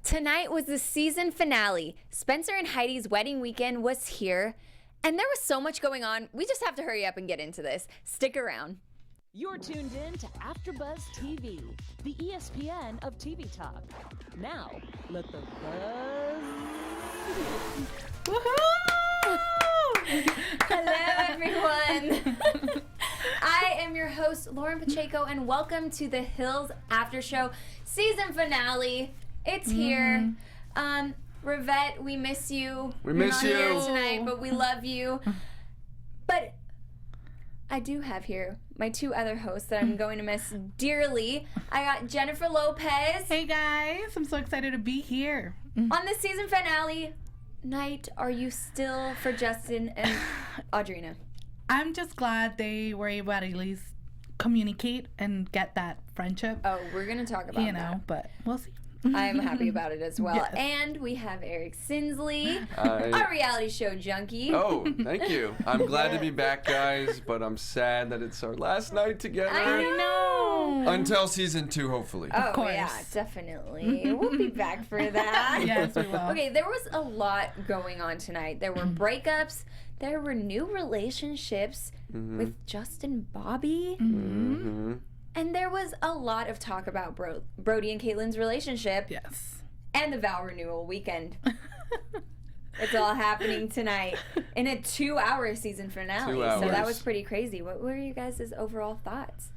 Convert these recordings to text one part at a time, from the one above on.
Tonight was the season finale. Spencer and Heidi's wedding weekend was here, and there was so much going on. We just have to hurry up and get into this. Stick around. You're tuned in to AfterBuzz TV, the ESPN of TV talk. Now, let the buzz begin. Hello, everyone. I am your host, Lauren Pacheco, and welcome to the Hills Aftershow season finale. It's here. Rivette, we miss you. We miss you. You're not here tonight, but we love you. But I do have here my two other hosts that I'm going to miss dearly. I got Jennifer Lopez. Hey guys, I'm so excited to be here. On the season finale night, are you still for Justin and Audrina? I'm just glad they were able to at least communicate and get that friendship. Oh, we're going to talk about that. But we'll see. I'm happy about it as well. Yes. And we have Eric Sinsley, our reality show junkie. Oh, thank you. I'm glad to be back, guys, but I'm sad that it's our last night together. I know. Until season 2, hopefully. Oh, course. yeah, definitely. We'll be back for that. Yes, we will. Okay, there was a lot going on tonight. There were breakups. There were new relationships with Justin Bobby. And there was a lot of talk about Brody and Kaitlyn's relationship. Yes. And the vow renewal weekend. It's all happening tonight in a 2-hour season finale. 2 hours. So that was pretty crazy. What were you guys' overall thoughts?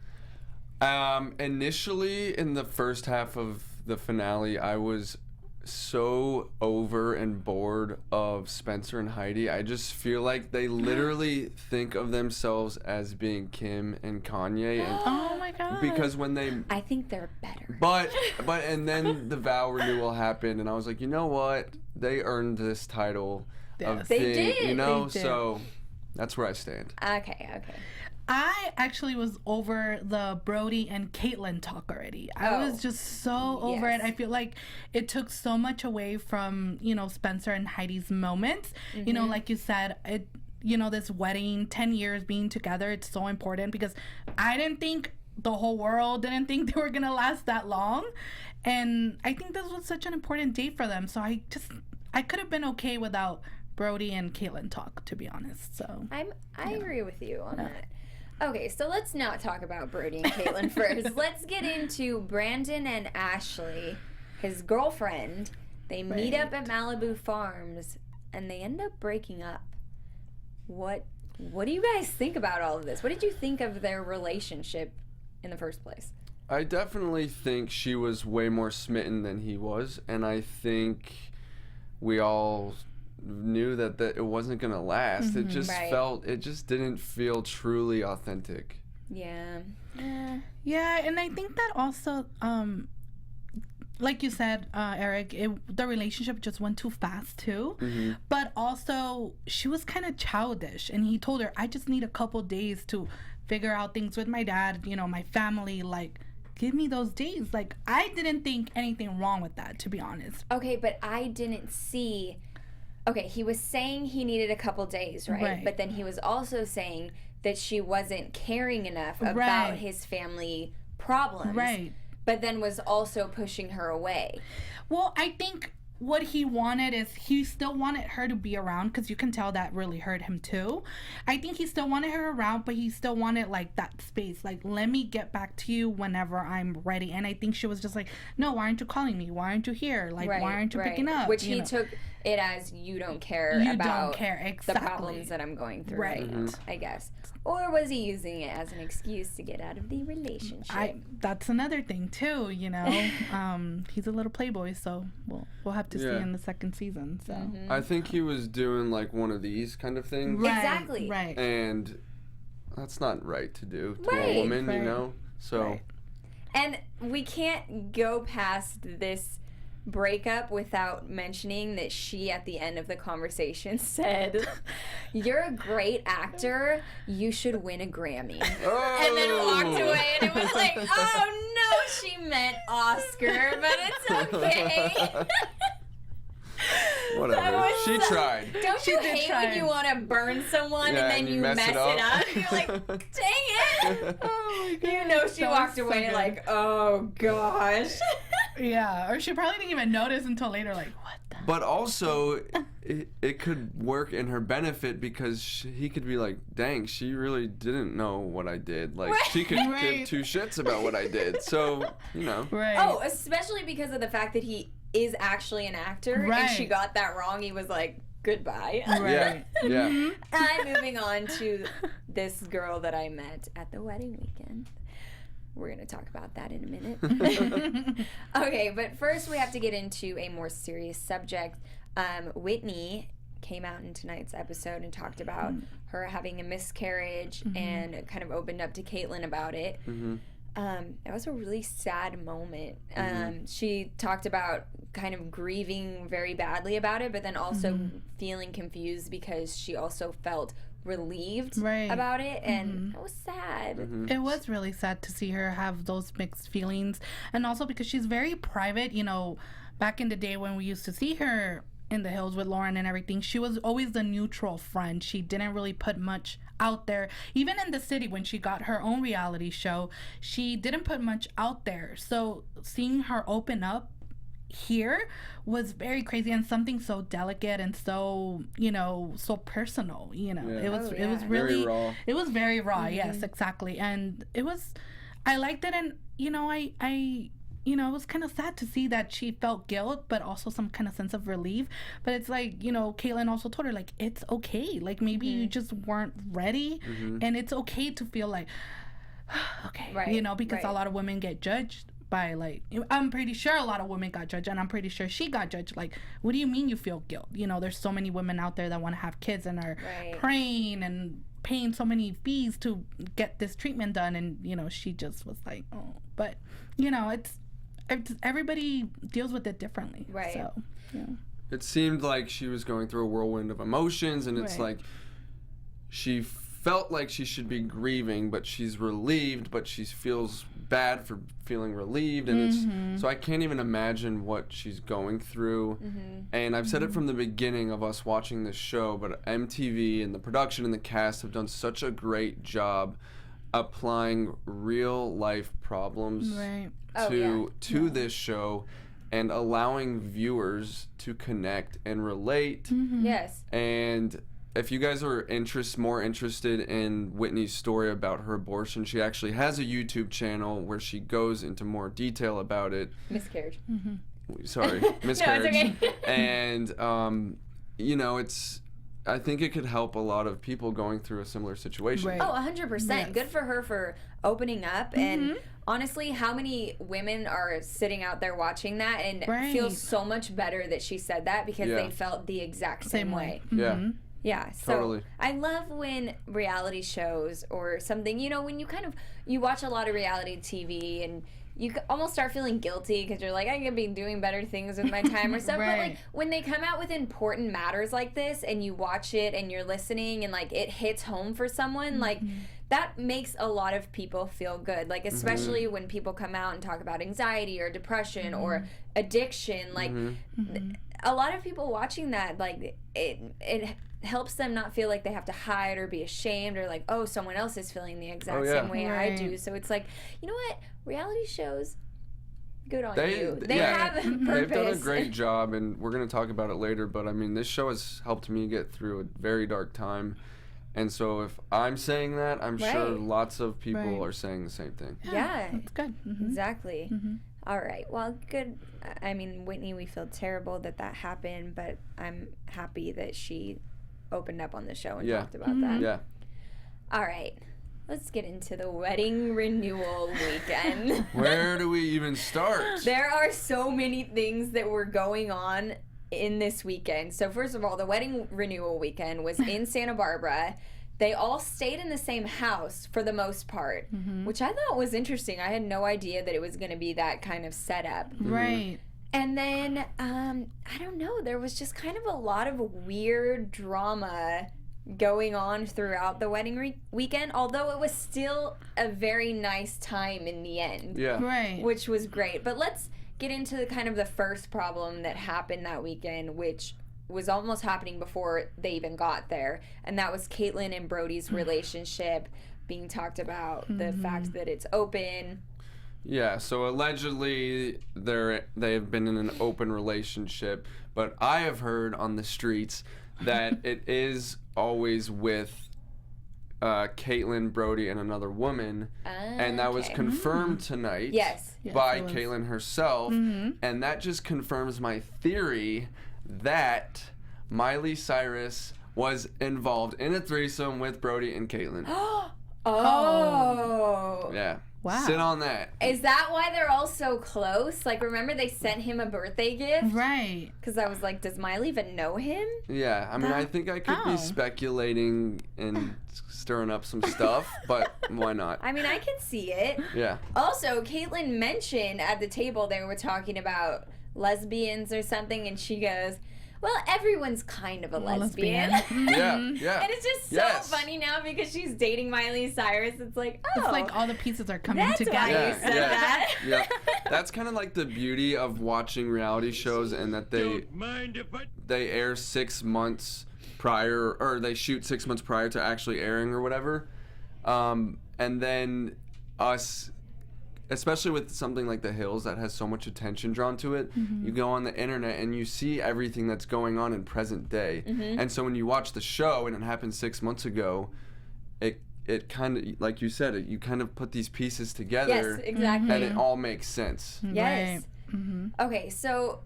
Initially, in the first half of the finale, I was so over and bored of Spencer and Heidi. I just feel like they literally think of themselves as being Kim and Kanye. And Oh my God. because when they I think they're better. But and then the vow renewal happened, and I was like, you know what? They earned this title Yes. of They thing, did. you know. They did. So that's where I stand. Okay. I actually was over the Brody and Kaitlyn talk already. I was just so over Yes. it. I feel like it took so much away from, Spencer and Heidi's moments. Like you said, this wedding, 10 years being together, it's so important because I didn't think the whole world didn't think they were going to last that long. And I think this was such an important date for them. So I could have been okay without Brody and Kaitlyn talk, to be honest. So I agree with you on that. Okay, so let's not talk about Brody and Kaitlyn first. Let's get into Brandon and Ashley, his girlfriend. They meet up at Malibu Farms, and they end up breaking up. What do you guys think about all of this? What did you think of their relationship in the first place? I definitely think she was way more smitten than he was, and I think we all knew that it wasn't gonna last. It just it just didn't feel truly authentic. Yeah. Yeah, and I think that also, like you said, Eric, the relationship just went too fast too. But also, she was kind of childish, and he told her, I just need a couple days to figure out things with my dad, my family, like, give me those days. Like, I didn't think anything wrong with that, to be honest. Okay, but I didn't see... Okay, he was saying he needed a couple days, right? But then he was also saying that she wasn't caring enough about his family problems. Right. But then was also pushing her away. Well, I think what he wanted is he still wanted her to be around, because you can tell that really hurt him too. I think he still wanted her around, but he still wanted like that space, like, let me get back to you whenever I'm ready. And I think she was just like, no, why aren't you calling me? Why aren't you here? Like, why aren't you picking up? Which he took it as, you don't care about the problems that I'm going through right now, I guess. Or was he using it as an excuse to get out of the relationship? That's another thing too, he's a little playboy, so we'll have to see in the second season. So I think he was doing like one of these kind of things. Exactly. Right. And that's not right to do to a woman, So And we can't go past this breakup without mentioning that she, at the end of the conversation, said, "You're a great actor. You should win a Grammy." And then walked away, and it was like, oh no, she meant Oscar, but it's okay. Whatever. She tried. Don't you hate when you want to burn someone and then you mess it up? You're like, dang it. Oh my God. You know she walked away like, oh gosh. Yeah, or she probably didn't even notice until later, like, what the? But also, it could work in her benefit because he could be like, dang, she really didn't know what I did. Like, she could give two shits about what I did. So, you know. Right. Oh, especially because of the fact that he is actually an actor, and she got that wrong. He was like, goodbye. Right. Yeah. I'm moving on to this girl that I met at the wedding weekend. We're going to talk about that in a minute. Okay, but first we have to get into a more serious subject. Whitney came out in tonight's episode and talked about her having a miscarriage and kind of opened up to Kaitlyn about it. It was a really sad moment. She talked about kind of grieving very badly about it, but then also feeling confused because she also felt relieved about it, and it was sad. It was really sad to see her have those mixed feelings, and also because she's very private. You know, back in the day when we used to see her in the hills with Lauren and everything, she was always the neutral friend. She didn't really put much out there. Even in the city, when she got her own reality show, she didn't put much out there. So seeing her open up here was very crazy, and something so delicate and so, you know, so personal, you know. It was really very raw. It was very raw. Yes, exactly. And I liked it, and you know, I you know, it was kind of sad to see that she felt guilt, but also some kind of sense of relief. But it's like, you know, Kaitlyn also told her, like, it's okay. Like, maybe you just weren't ready, and it's okay to feel like, okay, you know, because a lot of women get judged by, like, I'm pretty sure a lot of women got judged, and I'm pretty sure she got judged. Like, what do you mean you feel guilt? You know, there's so many women out there that want to have kids and are praying and paying so many fees to get this treatment done, and, you know, she just was like, oh. But, you know, it's everybody deals with it differently. Right. So, yeah. It seemed like she was going through a whirlwind of emotions, and it's like she felt like she should be grieving, but she's relieved, but she feels bad for feeling relieved, and it's so I can't even imagine what she's going through. And I've said it from the beginning of us watching this show, but MTV and the production and the cast have done such a great job applying real life problems to this show and allowing viewers to connect and relate. Yes. And if you guys are more interested in Whitney's story about her abortion, she actually has a YouTube channel where she goes into more detail about it. Miscarriage. Sorry, miscarriage. No, it's okay. And, you know, I think it could help a lot of people going through a similar situation. Oh, 100%. Yes. Good for her for opening up. And honestly, how many women are sitting out there watching that and feel so much better that she said that because they felt the exact same way. Yeah. Yeah, so totally. I love when reality shows or something, you know, when you watch a lot of reality TV and you almost start feeling guilty because you're like, I could be doing better things with my time or stuff. But like when they come out with important matters like this and you watch it and you're listening and like it hits home for someone, like that makes a lot of people feel good. Like especially when people come out and talk about anxiety or depression or addiction, like a lot of people watching that, like it helps them not feel like they have to hide or be ashamed or like, oh, someone else is feeling the exact same way I do. So it's like, you know what? Reality shows, good on you. They have purpose. They've done a great job, and we're going to talk about it later, but I mean, this show has helped me get through a very dark time. And so if I'm saying that, I'm sure lots of people are saying the same thing. Yeah. That's good. Exactly. All right. Well, good. I mean, Whitney, we feel terrible that happened, but I'm happy that she opened up on the show and talked about that. Yeah. All right. Let's get into the wedding renewal weekend. Where do we even start? There are so many things that were going on in this weekend. So first of all, the wedding renewal weekend was in Santa Barbara. They all stayed in the same house for the most part, which I thought was interesting. I had no idea that it was going to be that kind of setup. Right. And then, I don't know, there was just kind of a lot of weird drama going on throughout the wedding weekend, although it was still a very nice time in the end. Yeah. Right. Which was great. But let's get into the first problem that happened that weekend, which was almost happening before they even got there. And that was Caitlyn and Brody's relationship being talked about, the fact that it's open. Yeah, so allegedly they have been in an open relationship, but I have heard on the streets that it is always with Caitlyn, Brody, and another woman, and that was confirmed tonight by Caitlyn herself, and that just confirms my theory that Miley Cyrus was involved in a threesome with Brody and Caitlyn. Oh. Yeah. Wow. Sit on that. Is that why they're all so close? Like, remember they sent him a birthday gift? Right. Because I was like, does Miley even know him? Yeah, I mean, I think I could be speculating and stirring up some stuff, but why not? I mean, I can see it. Yeah. Also, Kaitlyn mentioned at the table they were talking about lesbians or something, and she goes, well, everyone's kind of a lesbian. Yeah. And it's just so funny now because she's dating Miley Cyrus. It's like, oh. It's like all the pieces are coming together. That's why you said that. Yeah. That's kind of like the beauty of watching reality shows, and that they air 6 months prior, or they shoot 6 months prior to actually airing or whatever. And then us, especially with something like The Hills that has so much attention drawn to it, you go on the internet and you see everything that's going on in present day. And so when you watch the show and it happened 6 months ago, it kind of, like you said, you kind of put these pieces together. Yes, exactly. And it all makes sense. Yes. Right. Okay, so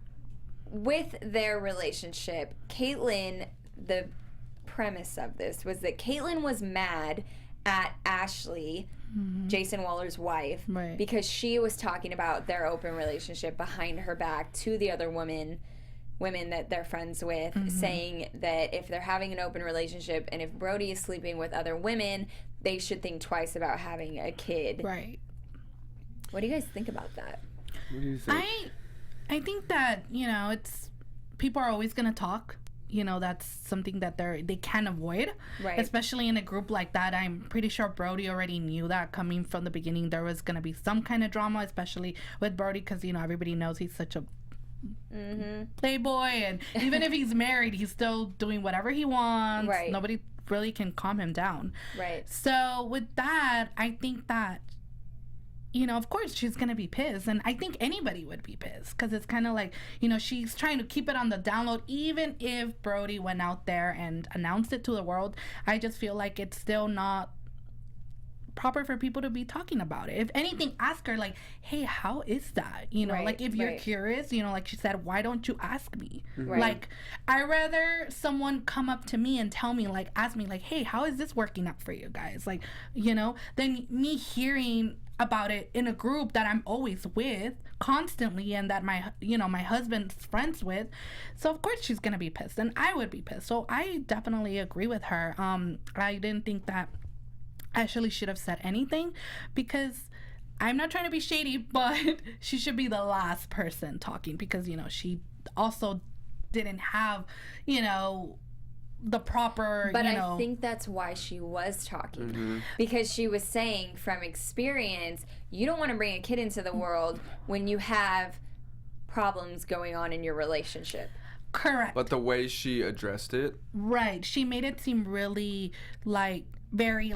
with their relationship, Kaitlyn, the premise of this was that Kaitlyn was mad at Ashley, Jason Waller's wife, because she was talking about their open relationship behind her back to the other women that they're friends with, saying that if they're having an open relationship and if Brody is sleeping with other women, they should think twice about having a kid. Right. What do you guys think about that? What do you think? I think that, it's people are always going to talk. That's something that they can't avoid, especially in a group like that. I'm pretty sure Brody already knew that coming from the beginning. There was going to be some kind of drama, especially with Brody, because, everybody knows he's such a playboy, and even if he's married, he's still doing whatever he wants. Nobody really can calm him down. So with that, I think that, of course she's going to be pissed. And I think anybody would be pissed because it's kind of like, she's trying to keep it on the download. Even if Brody went out there and announced it to the world, I just feel like it's still not proper for people to be talking about it. If anything, ask her, like, hey, how is that? Like, if you're curious, like she said, why don't you ask me? Like, I'd rather someone come up to me and tell me, like, ask me, like, hey, how is this working out for you guys? Like, than me hearing about it in a group that I'm always with constantly and that my husband's friends with. So of course she's gonna be pissed, and I would be pissed. So I definitely agree with her. I didn't think that Ashley should have said anything, because I'm not trying to be shady, but she should be the last person talking, because she also didn't have the proper, but I think that's why she was talking, because she was saying from experience, you don't want to bring a kid into the world when you have problems going on in your relationship. Correct. But the way she addressed it, she made it seem really very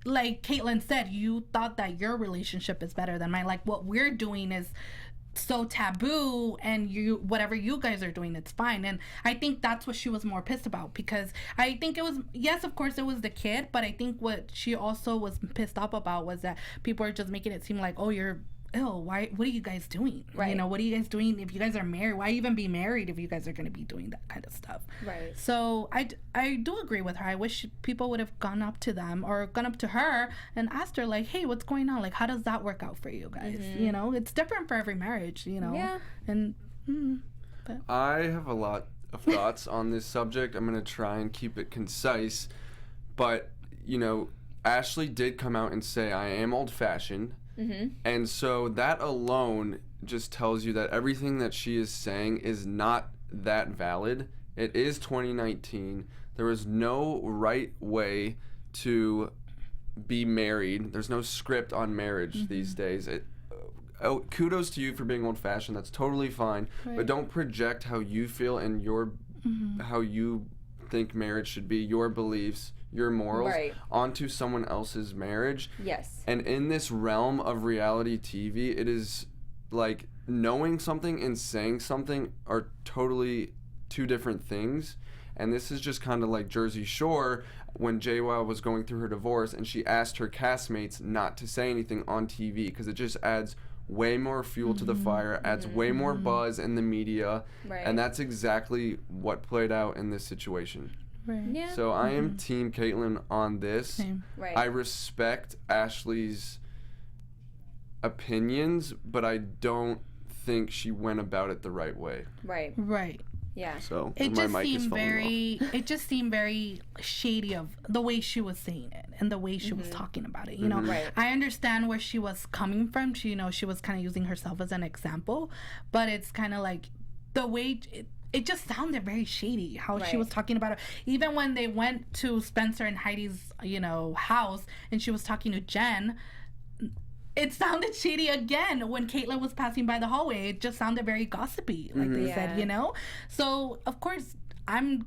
like Kaitlyn said, you thought that your relationship is better than mine. Like, what we're doing is so taboo, and whatever you guys are doing, it's fine. And I think that's what she was more pissed about, because I think it was, yes, of course it was the kid, but I think what she also was pissed off about was that people are just making it seem like, oh, you're ill, what are you guys doing? What are you guys doing? If you guys are married, why even be married if you guys are going to be doing that kind of stuff? So I do agree with her. I wish people would have gone up to them or gone up to her and asked her, like, hey, what's going on? Like, how does that work out for you guys? It's different for every marriage, and but I have a lot of thoughts on this subject. I'm going to try and keep it concise, but Ashley did come out and say, I am old-fashioned. And so that alone just tells you that everything that she is saying is not that valid. It is 2019. There is no right way to be married. There's no script on marriage these days. Kudos to you for being old-fashioned. That's totally fine. But don't project how you feel and how you think marriage should be, your beliefs, your morals Right. onto someone else's marriage. Yes. And in this realm of reality TV, it is like knowing something and saying something are totally two different things. And this is just kind of like Jersey Shore when JWoww was going through her divorce and she asked her castmates not to say anything on TV because it just adds way more fuel to the fire, adds way more buzz in the media. Right. And that's exactly what played out in this situation. Right. Yeah. So I am Team Kaitlyn on this. Same. Right. I respect Ashley's opinions, but I don't think she went about it the right way. Right. Right. Yeah. So It my just mic is seemed falling very. It just seemed very shady of the way she was saying it and the way she was talking about it. You know, Right. I understand where she was coming from. She, she was kind of using herself as an example, but it's kind of like the way it just sounded very shady how she Right. was talking about it. Even when they went to Spencer and Heidi's, house, and she was talking to Jen. It sounded shady again when Kaitlyn was passing by the hallway. It just sounded very gossipy, like they said, Yeah. So of course I'm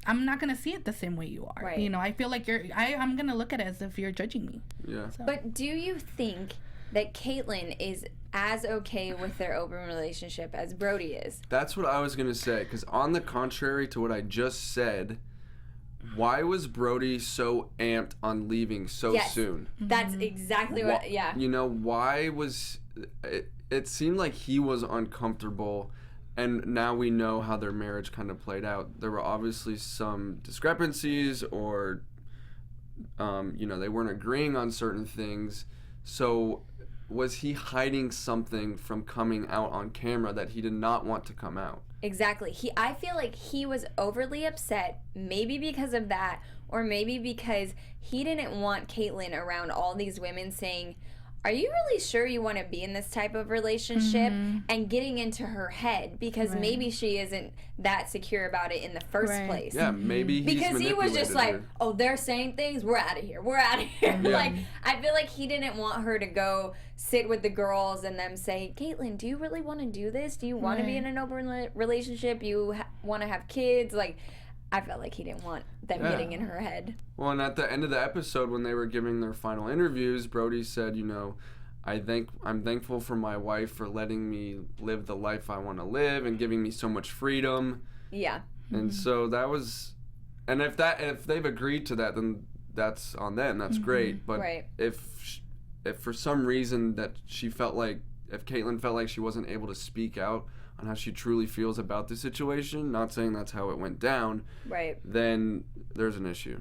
not gonna see it the same way you are. Right. I feel like I'm gonna look at it as if you're judging me. Yeah. So. But do you think that Kaitlyn is as okay with their open relationship as Brody is? That's what I was going to say, because on the contrary to what I just said, why was Brody so amped on leaving so Yes. soon? That's exactly what. Yeah. Why was it seemed like he was uncomfortable, and now we know how their marriage kind of played out. There were obviously some discrepancies, or they weren't agreeing on certain things. So was he hiding something from coming out on camera that he did not want to come out? Exactly. I feel like he was overly upset, maybe because of that, or maybe because he didn't want Kaitlyn around all these women saying, "Are you really sure you want to be in this type of relationship?" And getting into her head because maybe she isn't that secure about it in the first place. Yeah, maybe he's Because he was just like, manipulated "Oh, they're saying things. We're out of here. We're out of here." Yeah. Like, I feel like he didn't want her to go sit with the girls and them say, "Kaitlyn, do you really want to do this? Do you want to be in an open relationship? You want to have kids?" Like, I felt like he didn't want them getting in her head. Well, and at the end of the episode, when they were giving their final interviews, Brody said, I'm thankful for my wife for letting me live the life I want to live and giving me so much freedom. Yeah. And so that was, and if they've agreed to that, then that's on them. That's great. But Right. if for some reason that if Kaitlyn felt like she wasn't able to speak out on how she truly feels about the situation, not saying that's how it went down, Right. then there's an issue.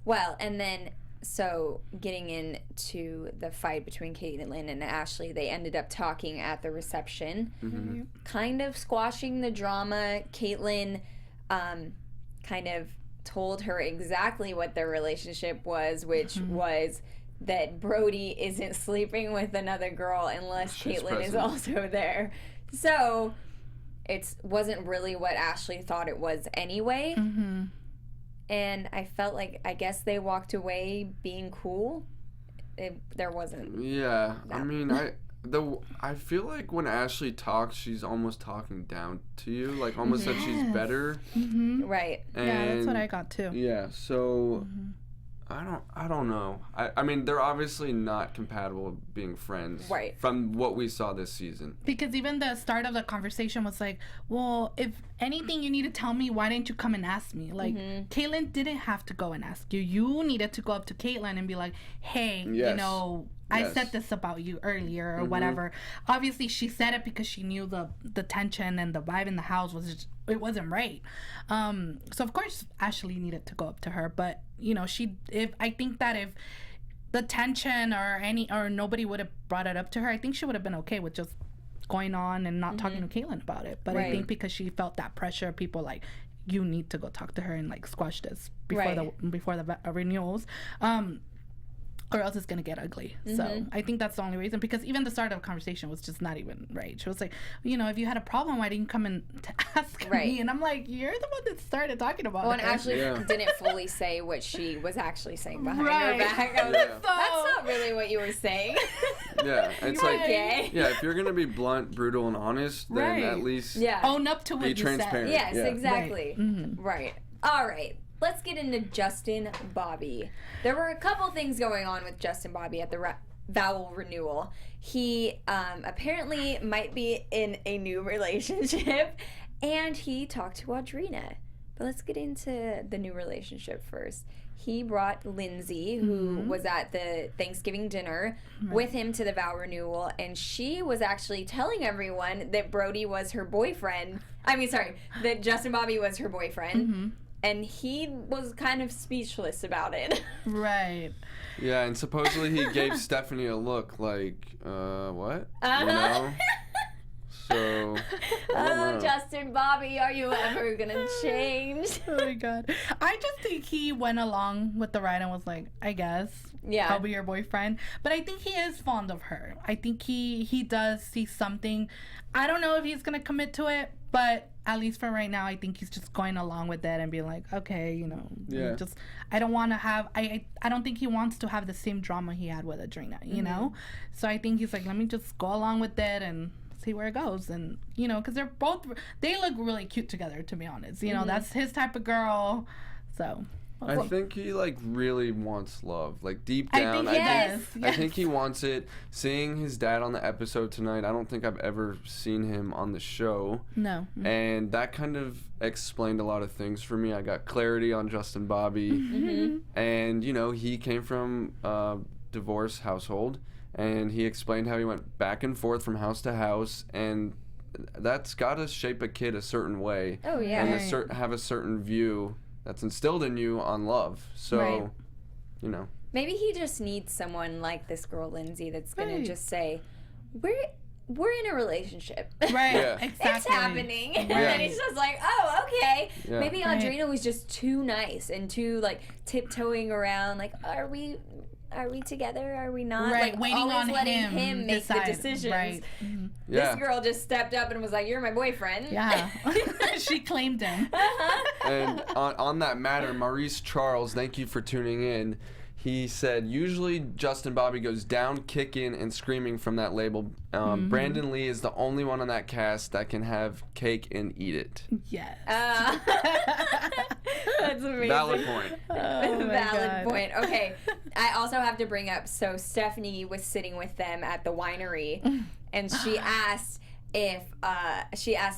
Well, and then, so getting into the fight between Kaitlyn and Ashley, they ended up talking at the reception, kind of squashing the drama. Kaitlyn kind of told her exactly what their relationship was, which was that Brody isn't sleeping with another girl unless She's Kaitlyn is present. also there. So it wasn't really what Ashley thought it was anyway. And I felt like, I guess they walked away being cool. There wasn't. Yeah, I mean, I feel like when Ashley talks, she's almost talking down to you, like almost that she's better. Right. And Yeah, that's what I got too. Yeah, so I don't know. I mean, they're obviously not compatible being friends. Right. From what we saw this season. Because even the start of the conversation was like, well, if anything you need to tell me, why didn't you come and ask me? Like, Kaitlyn didn't have to go and ask you. You needed to go up to Kaitlyn and be like, hey, Yes. I Yes. said this about you earlier or whatever. Obviously, she said it because she knew the tension and the vibe in the house was just, it wasn't right. So of course Ashley needed to go up to her, but I think that if the tension or nobody would have brought it up to her, I think she would have been okay with just going on and not talking to Kaitlyn about it. But I think because she felt that pressure, people like, you need to go talk to her and like squash this before the renewals. Or else it's gonna get ugly. So I think that's the only reason. Because even the start of the conversation was just not even right. She was like, if you had a problem, why didn't you come and ask me? And I'm like, you're the one that started talking about Well, it. and Ashley didn't fully say what she was actually saying behind her back. I was like, that's not really what you were saying. Yeah, it's like, Okay. yeah, if you're gonna be blunt, brutal, and honest, then at least own up to what be you transparent. said. Yes, Yeah. exactly. Right. All right. let's get into Justin Bobby. There were a couple things going on with Justin Bobby at the vow renewal. He apparently might be in a new relationship, and he talked to Audrina. But let's get into the new relationship first. He brought Lindsay, who was at the Thanksgiving dinner, with him to the vow renewal, and she was actually telling everyone that Brody was her boyfriend. That Justin Bobby was her boyfriend. And he was kind of speechless about it. Right. Yeah, and supposedly he gave Stephanie a look like, what? You know? So, Justin Bobby, are you ever gonna change? Oh my God. I just think he went along with the ride and was like, I guess. Yeah. I'll be your boyfriend. But I think he is fond of her. I think he does see something. I don't know if he's gonna commit to it, but at least for right now, I think he's just going along with it and being like, okay, I don't want to have, I don't think he wants to have the same drama he had with Audrina, you know? So I think he's like, let me just go along with it and see where it goes. And, because they look really cute together, to be honest. That's his type of girl. So. I think he really wants love, deep down. I think he wants it. Seeing his dad on the episode tonight, I don't think I've ever seen him on the show. No. And that kind of explained a lot of things for me. I got clarity on Justin Bobby, and he came from a divorce household, and he explained how he went back and forth from house to house, and that's got to shape a kid a certain way. Oh yeah. And have a certain view that's instilled in you on love. So, Maybe he just needs someone like this girl, Lindsay, that's going to just say, we're in a relationship. Right, yeah. Exactly. It's happening. Right. And then he's just like, oh, okay. Yeah. Maybe Audrina was just too nice and too, tiptoeing around, are we together? Are we not? Right, waiting always on letting him make decide. the decisions. Right. This girl just stepped up and was like, you're my boyfriend. Yeah. She claimed him. And on that matter, Maurice Charles, thank you for tuning in. He said, usually Justin Bobby goes down, kicking, and screaming from that label. Brandon Lee is the only one on that cast that can have cake and eat it. Yes. That's amazing. Valid point. Valid point. Okay. I also have to bring up, so Stephanie was sitting with them at the winery, and she asked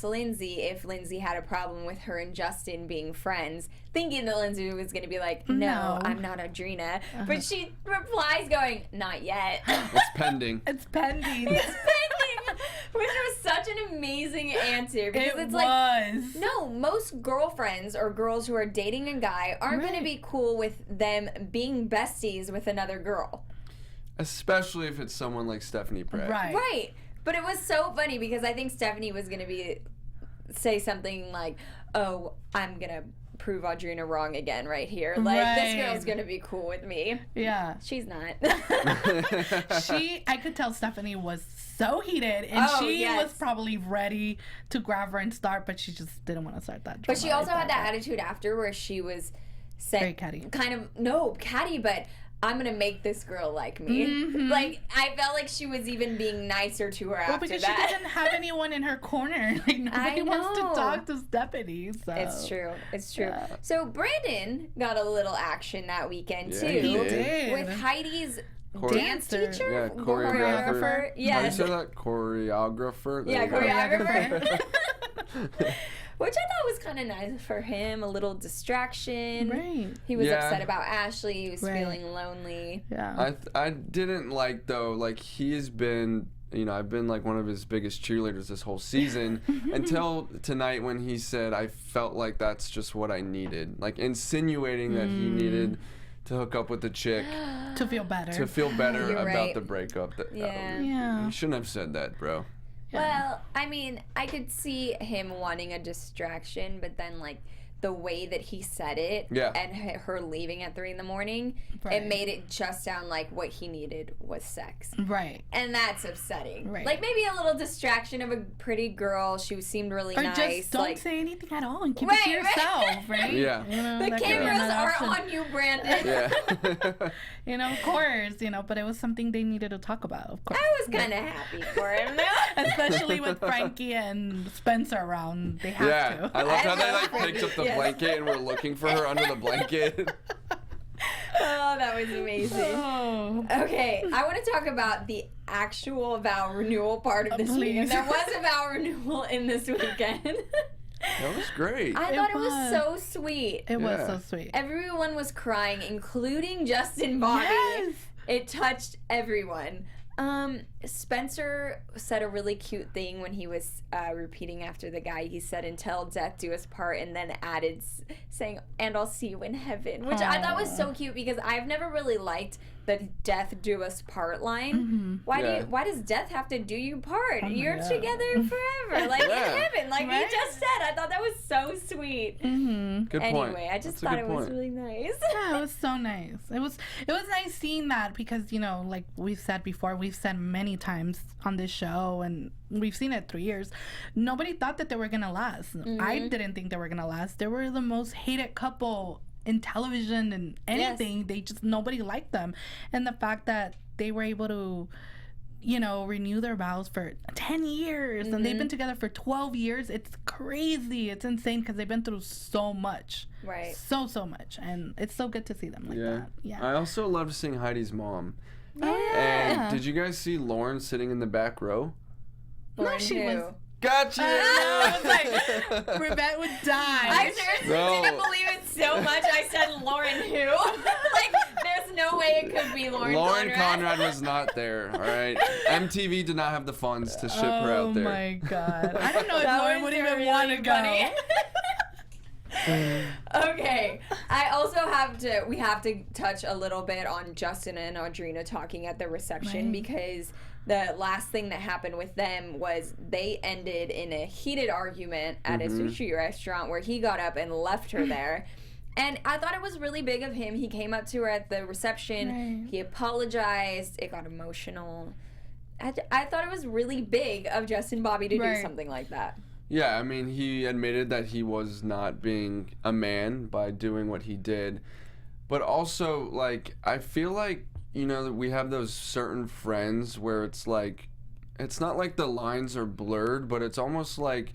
Lindsay if Lindsay had a problem with her and Justin being friends, thinking that Lindsay was going to be like, no, I'm not Audrina. But she replies going, not yet. It's pending. It's pending. It's pending. Which was such an amazing answer. Because it's no, most girlfriends or girls who are dating a guy aren't going to be cool with them being besties with another girl. Especially if it's someone like Stephanie Pratt. Right. But it was so funny because I think Stephanie was going to say something like, oh, I'm going to prove Audrina wrong again right here. This girl's going to be cool with me. Yeah. She's not. I could tell Stephanie was so heated, and she was probably ready to grab her and start, but she just didn't want to start that drama. But she also had that attitude after where she was saying, very catty. Catty, but I'm gonna make this girl like me. I felt like she was even being nicer to her after because that. she doesn't have anyone in her corner. Nobody wants to talk to Stephanie. So. It's true. Yeah. So Brandon got a little action that weekend too. He did. With Heidi's dance Dancer. teacher, Yeah, choreographer. Yes. How do you say that? Choreographer. There Yeah, you go. choreographer. Which I thought was kind of nice for him, a little distraction. Right. He was upset about Ashley. He was feeling lonely. Yeah. I didn't though, he has been, I've been one of his biggest cheerleaders this whole season until tonight when he said, I felt like that's just what I needed. Insinuating that he needed to hook up with the chick. To feel better. You're about right. the breakup. Yeah. You shouldn't have said that, bro. Well, I could see him wanting a distraction, but then the way that he said it and her leaving at 3 a.m, it made it just sound like what he needed was sex. Right. And that's upsetting. Right. maybe a little distraction of a pretty girl. She seemed really nice. Or just don't say anything at all and keep it to yourself, right? Yeah. The cameras are on you, Brandon. Yeah. Of course, but it was something they needed to talk about, of course. I was kind of happy for him. Especially with Frankie and Spencer around. They have to. I loved how they picked up the Yes. blanket and we're looking for her under the blanket. Oh, that was amazing. Oh. Okay, I want to talk about the actual vow renewal part of this weekend. There was a vow renewal in this weekend. That was great. I thought it was so sweet. It was so sweet. Everyone was crying, including Justin Bobby. Yes. It touched everyone. Spencer said a really cute thing when he was repeating after the guy. He said, "Until death do us part," and then added saying, "And I'll see you in heaven," which I thought was so cute because I've never really liked the "death do us part" line. Mm-hmm. Why does death have to do you part? Oh You're God. together forever, like in heaven, like we just said. I thought that was so sweet. Good point. Anyway, I just That's a thought good it was point. really nice. Yeah, it was so nice. It was nice seeing that because, you know, like we've said before, we've said many times on this show and we've seen it 3 years. Nobody thought that they were gonna last. I didn't think they were gonna last. They were the most hated couple in television and anything. They just, nobody liked them. And the fact that they were able to, you know, renew their vows for 10 years and they've been together for 12 years. It's crazy. It's insane because they've been through so much. Right. So much. And it's so good to see them like that. Yeah. I also loved seeing Heidi's mom. Yeah. And did you guys see Lauren sitting in the back row? Lauren she who? was- Gotcha! I was like, Rivette would die. I seriously didn't believe it so much. I said Lauren who? Like, there's no way it could be Lauren Conrad was not there, all right? MTV did not have the funds to ship her out there. Oh my God. I don't know if That Lauren was would even really want to funny. go. Okay, I also we have to touch a little bit on Justin and Audrina talking at the reception because the last thing that happened with them was they ended in a heated argument at a sushi restaurant where he got up and left her there. And I thought it was really big of him. He came up to her at the reception. He apologized. It got emotional. I thought it was really big of Justin Bobby to do something like that. Yeah, I mean, he admitted that he was not being a man by doing what he did. But also, like, I feel like, you know, that we have those certain friends where it's like, it's not like the lines are blurred, but it's almost like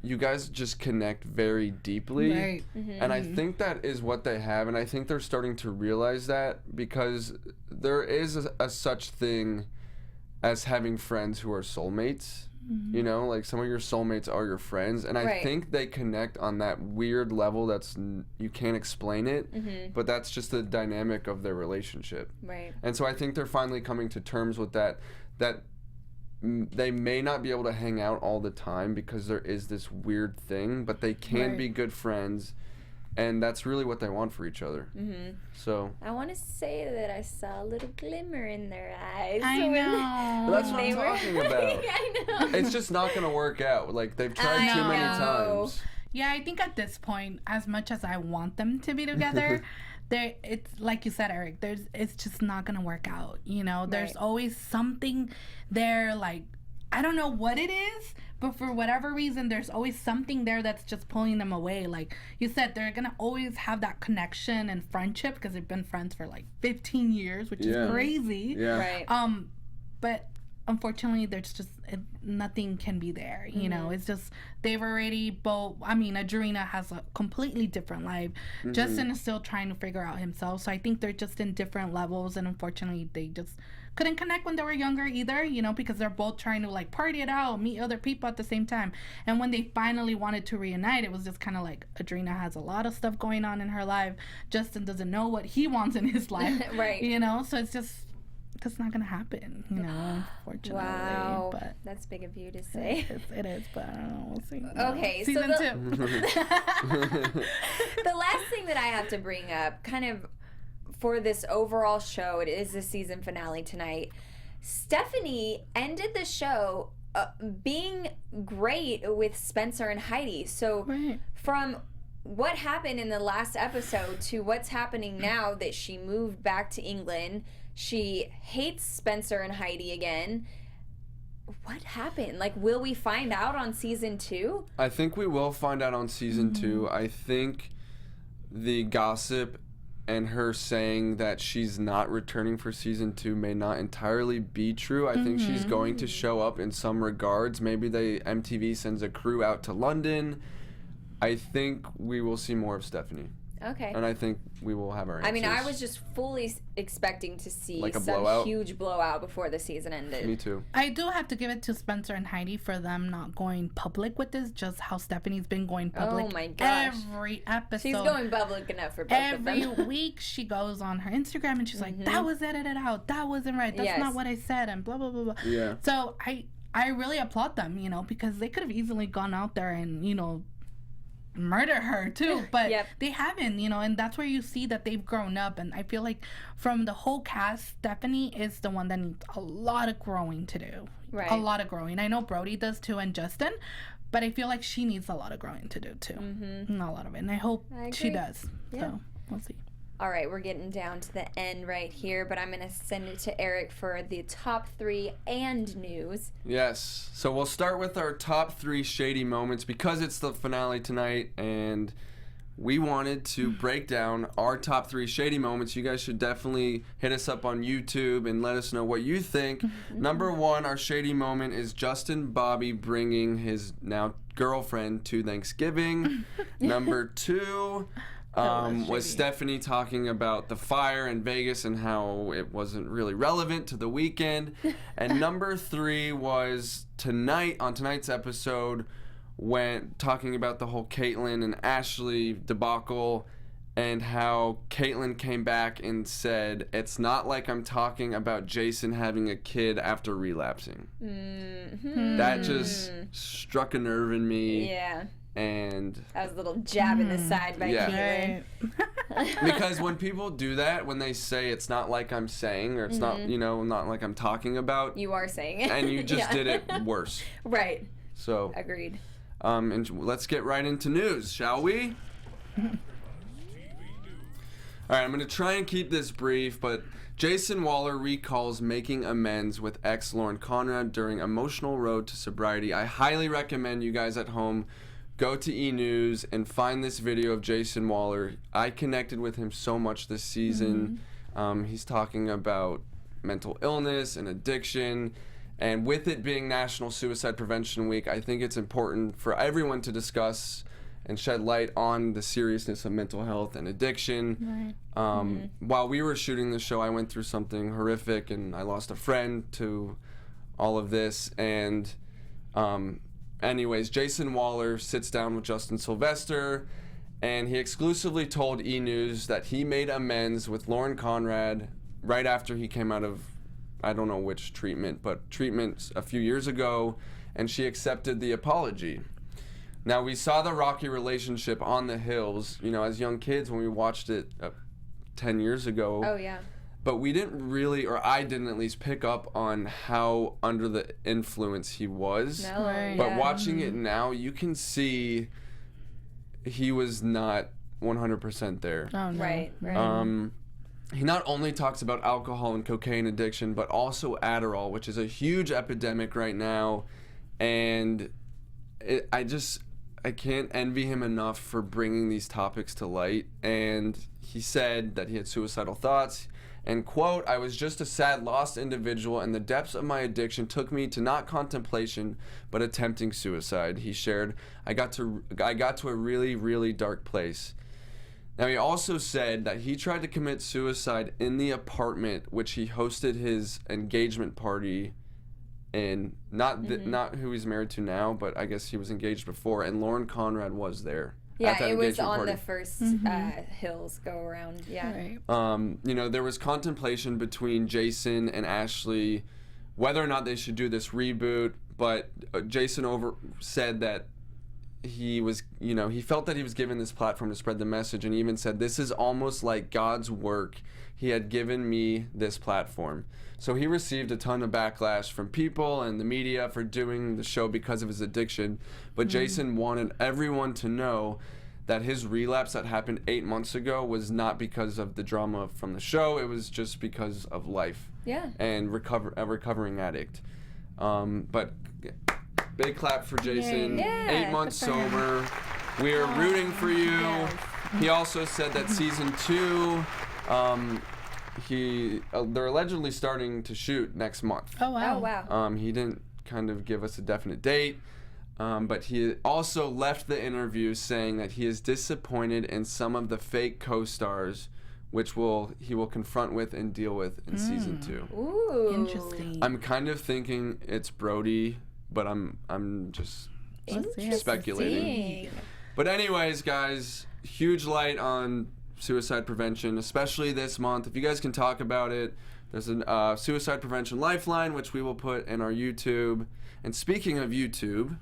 you guys just connect very deeply. Right. And I think that is what they have, and I think they're starting to realize that because there is a such thing as having friends who are soulmates. You know, like some of your soulmates are your friends, and I think they connect on that weird level that's you can't explain it, but that's just the dynamic of their relationship. Right. And so I think they're finally coming to terms with that they may not be able to hang out all the time because there is this weird thing, but they can be good friends. And that's really what they want for each other. So I want to say that I saw a little glimmer in their eyes. I know. But that's what I'm talking about. I know. It's just not going to work out. Like, they've tried too many times. Yeah, I think at this point, as much as I want them to be together, it's like you said, Eric, it's just not gonna work out. You know, there's always something there, like, I don't know what it is, but for whatever reason, there's always something there that's just pulling them away. Like you said, they're gonna always have that connection and friendship because they've been friends for like 15 years, which is crazy. Yeah. Right. But unfortunately, there's just nothing can be there. You know, it's just they've already both. I mean, Audrina has a completely different life. Justin is still trying to figure out himself. So I think they're just in different levels, and unfortunately, they just couldn't connect when they were younger either. You know, because they're both trying to like party it out, meet other people at the same time. And when they finally wanted to reunite, it was just kind of like Audrina has a lot of stuff going on in her life. Justin doesn't know what he wants in his life. Right. You know, so it's just. That's not gonna happen, you know, unfortunately. Wow, but that's big of you to say. It is, but I don't know. We'll see. Okay, so Season 2. The last thing that I have to bring up, kind of for this overall show, it is the season finale tonight. Stephanie ended the show being great with Spencer and Heidi. So from what happened in the last episode to what's happening now that she moved back to England, she hates Spencer and Heidi again. What happened? Like, will we find out on season 2? I think we will find out on season 2. I think the gossip and her saying that she's not returning for season 2 may not entirely be true. I think she's going to show up in some regards. Maybe MTV sends a crew out to London. I think we will see more of Stephanie. Okay. And I think we will have our answers. I mean, I was just fully expecting to see Like a some blowout? huge blowout before the season ended. Me too. I do have to give it to Spencer and Heidi for them not going public with this, just how Stephanie's been going public Oh my gosh. every episode. She's going public enough for both of Every them. week she goes on her Instagram and she's like, that was edited out. That wasn't right. That's Yes. not what I said, and blah, blah, blah, blah. Yeah. So I really applaud them, you know, because they could have easily gone out there and, you know, murder her too, but Yep. they haven't, you know, and that's where you see that they've grown up. And I feel like from the whole cast, Stephanie is the one that needs a lot of growing to do. Right. A lot of growing. I know Brody does too, and Justin, but I feel like she needs a lot of growing to do too. Not a lot of it, and I hope I she agree. does. Yeah. So we'll see. All right, we're getting down to the end right here, but I'm going to send it to Eric for the top 3 and news. Yes. So we'll start with our top 3 shady moments because it's the finale tonight, and we wanted to break down our top 3 shady moments. You guys should definitely hit us up on YouTube and let us know what you think. Number 1, our shady moment is Justin Bobby bringing his now girlfriend to Thanksgiving. Number 2... was Stephanie talking about the fire in Vegas and how it wasn't really relevant to the weekend. And number 3 was on tonight's episode, when talking about the whole Kaitlyn and Ashley debacle and how Kaitlyn came back and said, it's not like I'm talking about Jason having a kid after relapsing. That just struck a nerve in me. Yeah. And That was a little jab in the side by Yeah. Kaitlyn. because when people do that, when they say it's not like I'm saying, or it's not, you know, not like I'm talking about, You are saying it. and you just Yeah. did it worse. Right. So, Agreed. and let's get right into news, shall we? All right, I'm going to try and keep this brief, but Jason Waller recalls making amends with ex Lauren Conrad during emotional road to sobriety. I highly recommend you guys at home go to E! News and find this video of Jason Waller. I connected with him so much this season. He's talking about mental illness and addiction. And with it being National Suicide Prevention Week, I think it's important for everyone to discuss and shed light on the seriousness of mental health and addiction. While we were shooting the show, I went through something horrific, and I lost a friend to all of this. And anyways, Jason Waller sits down with Justin Sylvester, and he exclusively told E! News that he made amends with Lauren Conrad right after he came out of, I don't know which treatment, but treatment a few years ago, and she accepted the apology. Now, we saw the rocky relationship on the hills, you know, as young kids when we watched it 10 years ago. Oh, yeah. But we didn't really, or I didn't at least, pick up on how under the influence he was. No. Right. But yeah. watching it now, you can see he was not 100% there. Oh, no. Right. Right. He not only talks about alcohol and cocaine addiction, but also Adderall, which is a huge epidemic right now. And I can't envy him enough for bringing these topics to light. And he said that he had suicidal thoughts. And, quote, I was just a sad, lost individual, and the depths of my addiction took me to not contemplation, but attempting suicide. He shared, I got to a really, really dark place. Now, he also said that he tried to commit suicide in the apartment which he hosted his engagement party in. Not who he's married to now, but I guess he was engaged before, and Lauren Conrad was there. Yeah, at that it was engagement on party. the first hills go around. Yeah. Right. You know, there was contemplation between Jason and Ashley whether or not they should do this reboot, but Jason said that he was, you know, he felt that he was given this platform to spread the message, and he even said, this is almost like God's work. He had given me this platform. So he received a ton of backlash from people and the media for doing the show because of his addiction. But Jason wanted everyone to know that his relapse that happened 8 months ago was not because of the drama from the show. It was just because of life. Yeah. And a recovering addict. But big clap for Jason. Yeah, 8 months good for him. sober. We are rooting for you. Yes. He also said that season 2, they're allegedly starting to shoot next month. Oh, wow. Oh, wow. He didn't kind of give us a definite date. But he also left the interview saying that he is disappointed in some of the fake co-stars, which he will confront with and deal with in season 2. Ooh. Interesting. I'm kind of thinking it's Brody, but I'm just speculating. But anyways, guys, huge light on suicide prevention, especially this month. If you guys can talk about it, there's a suicide prevention lifeline, which we will put in our YouTube. And speaking of YouTube,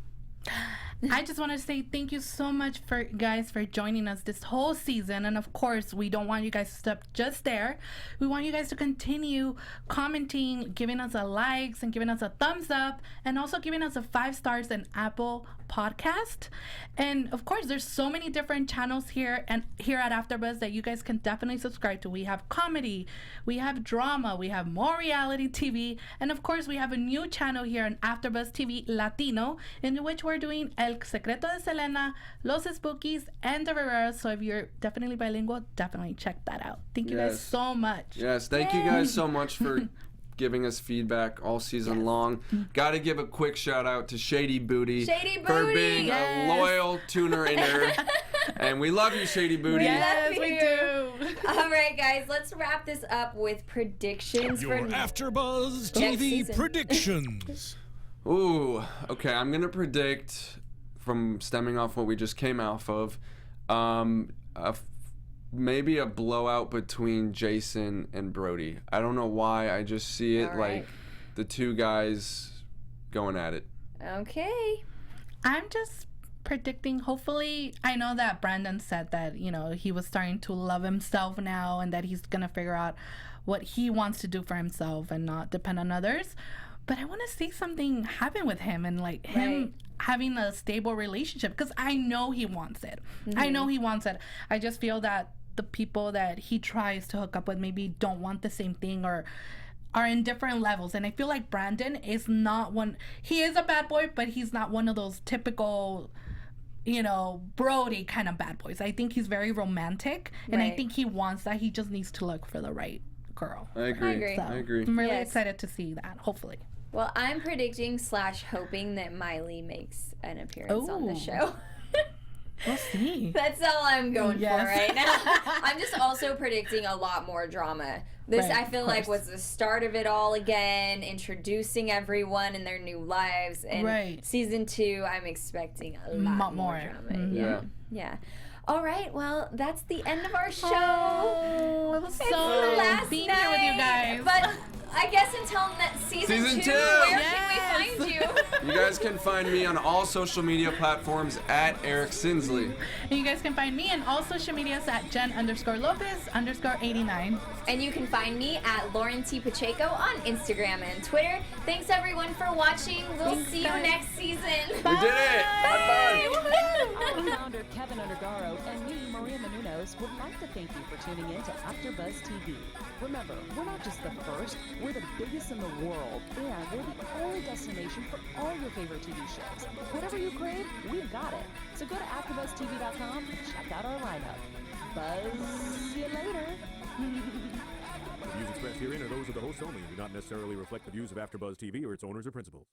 I just want to say thank you so much for joining us this whole season. And of course, we don't want you guys to stop just there. We want you guys to continue commenting, giving us a likes and giving us a thumbs up, and also giving us a 5 stars in Apple Podcast. And of course, there's so many different channels here at AfterBuzz that you guys can definitely subscribe to. We have comedy, we have drama, we have more reality TV, and of course, we have a new channel here on AfterBuzz TV Latino, in which we're doing El Secreto de Selena, Los Spookies, and the Riveras. So if you're definitely bilingual, definitely check that out. Thank you guys so much. Yes, thank you guys so much for giving us feedback all season long. Gotta give a quick shout out to Shady Booty for being a loyal tuner-inner. And we love you, Shady Booty. Yes, we do. All right, guys, let's wrap this up with predictions Your for AfterBuzz TV predictions. Ooh, okay, I'm gonna predict, from stemming off what we just came off of, maybe a blowout between Jason and Brody. I don't know why, I just see it like the two guys going at it. Okay. I'm just predicting, hopefully, I know that Brandon said that, he was starting to love himself now and that he's gonna figure out what he wants to do for himself and not depend on others. But I want to see something happen with him and like him having a stable relationship, because I know he wants it. I know he wants it. I just feel that the people that he tries to hook up with maybe don't want the same thing or are in different levels. And I feel like Brandon is not one. He is a bad boy, but he's not one of those typical, Brody kind of bad boys. I think he's very romantic, and I think he wants that. He just needs to look for the right girl. I agree. So I agree. I'm really excited to see that, hopefully. Well, I'm predicting / hoping that Miley makes an appearance on the show. We'll see. That's all I'm going for right now. I'm just also predicting a lot more drama. This, I feel like, was the start of it all again, introducing everyone in their new lives. And season 2, I'm expecting a lot more drama. Yeah. All right, well, that's the end of our show. It was so nice being here with you guys. But I guess until season 2, where can we find you? You guys can find me on all social media platforms at Eric Sinsley. And you guys can find me on all social medias at Jen_Lopez_89. And you can find me at Lauren T. Pacheco on Instagram and Twitter. Thanks everyone for watching. We'll see you next season. Bye. We did it! Bye-bye! Our founder, Keven Undergaro, and me, Maria Menounos, would like to thank you for tuning in to AfterBuzz TV. Remember, we're not just the first, we're the biggest in the world, and we're the only destination for all your favorite TV shows. Whatever you crave, we've got it. So go to AfterBuzzTV.com and check out our lineup. Buzz you later. The views expressed herein are those of the hosts only and do not necessarily reflect the views of AfterBuzz TV or its owners or principals.